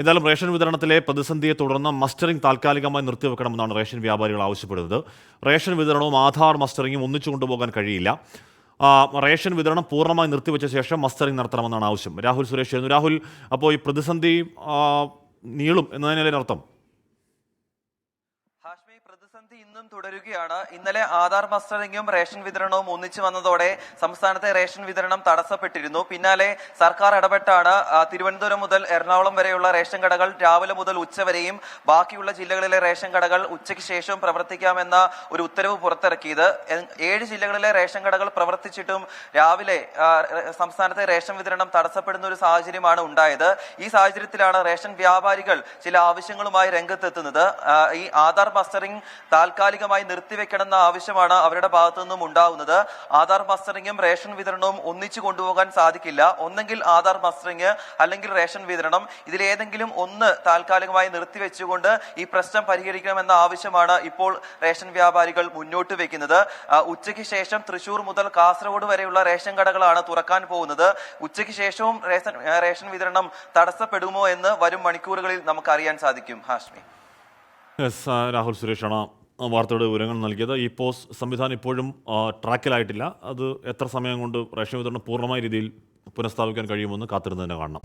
എന്തായാലും റേഷൻ വിതരണത്തിലെ പ്രതിസന്ധിയെ തുടർന്ന് മസ്റ്ററിംഗ് താൽക്കാലികമായി നിർത്തിവെക്കണമെന്നാണ് റേഷൻ വ്യാപാരികൾ ആവശ്യപ്പെടുന്നത്. റേഷൻ വിതരണവും ആധാർ മസ്റ്ററിങ്ങും ഒന്നിച്ചു കൊണ്ടുപോകാൻ കഴിയില്ല. റേഷൻ വിതരണം പൂർണ്ണമായി നിർത്തിവെച്ച ശേഷം മസ്റ്ററിംഗ് നടത്തണമെന്നാണ് ആവശ്യം. രാഹുൽ സുരേഷ് ആയിരുന്നു. രാഹുൽ, അപ്പോൾ ഈ പ്രതിസന്ധി നീളും എന്നതിനല്ലേ അർത്ഥം? പ്രതിസന്ധി ഇന്നും തുടരുകയാണ്. ഇന്നലെ ആധാർ മസ്റ്ററിംഗും റേഷൻ വിതരണവും ഒന്നിച്ചു വന്നതോടെ സംസ്ഥാനത്തെ റേഷൻ വിതരണം തടസ്സപ്പെട്ടിരുന്നു. പിന്നാലെ സർക്കാർ ഇടപെട്ടാണ് തിരുവനന്തപുരം മുതൽ എറണാകുളം വരെയുള്ള റേഷൻ കടകൾ രാവിലെ മുതൽ ഉച്ചവരെയും ബാക്കിയുള്ള ജില്ലകളിലെ റേഷൻ കടകൾ ഉച്ചയ്ക്ക് ശേഷവും പ്രവർത്തിക്കാമെന്ന ഒരു ഉത്തരവ് പുറത്തിറക്കിയത്. 7 ജില്ലകളിലെ റേഷൻ കടകൾ പ്രവർത്തിച്ചിട്ടും രാവിലെ സംസ്ഥാനത്തെ റേഷൻ വിതരണം തടസ്സപ്പെടുന്ന ഒരു സാഹചര്യമാണ് ഉണ്ടായത്. ഈ സാഹചര്യത്തിലാണ് റേഷൻ വ്യാപാരികൾ ചില ആവശ്യങ്ങളുമായി രംഗത്തെത്തുന്നത്. ഈ ആധാർ മസ്റ്ററിംഗ് താൽക്കാലികമായി നിർത്തിവെക്കണമെന്ന ആവശ്യമാണ് അവരുടെ ഭാഗത്തു നിന്നും ഉണ്ടാവുന്നത്. ആധാർ മസ്റ്ററിംഗും റേഷൻ വിതരണവും ഒന്നിച്ചു കൊണ്ടുപോകാൻ സാധിക്കില്ല. ഒന്നെങ്കിൽ ആധാർ മസ്റ്ററിംഗ് അല്ലെങ്കിൽ റേഷൻ വിതരണം, ഇതിലേതെങ്കിലും ഒന്ന് താൽക്കാലികമായി നിർത്തിവെച്ചുകൊണ്ട് ഈ പ്രശ്നം പരിഹരിക്കണമെന്ന ആവശ്യമാണ് ഇപ്പോൾ റേഷൻ വ്യാപാരികൾ മുന്നോട്ട് വെക്കുന്നത്. ഉച്ചയ്ക്ക് ശേഷം തൃശൂർ മുതൽ കാസർഗോഡ് വരെയുള്ള റേഷൻ കടകളാണ് തുറക്കാൻ പോകുന്നത്. ഉച്ചയ്ക്ക് ശേഷവും റേഷൻ വിതരണം തടസ്സപ്പെടുമോ എന്ന് വരും മണിക്കൂറുകളിൽ നമുക്ക് അറിയാൻ സാധിക്കും. ഹാഷ്മി. രാഹുൽ സുരേഷാണ് വാർത്തയുടെ വിവരങ്ങൾ നൽകിയത്. ഈ പോസ് സംവിധാനം ഇപ്പോഴും ട്രാക്കിലായിട്ടില്ല. അത് എത്ര സമയം കൊണ്ട് റേഷൻ വിതരണം പൂർണ്ണമായ രീതിയിൽ പുനഃസ്ഥാപിക്കാൻ കഴിയുമെന്ന് കാത്തിരുന്ന് തന്നെ കാണണം.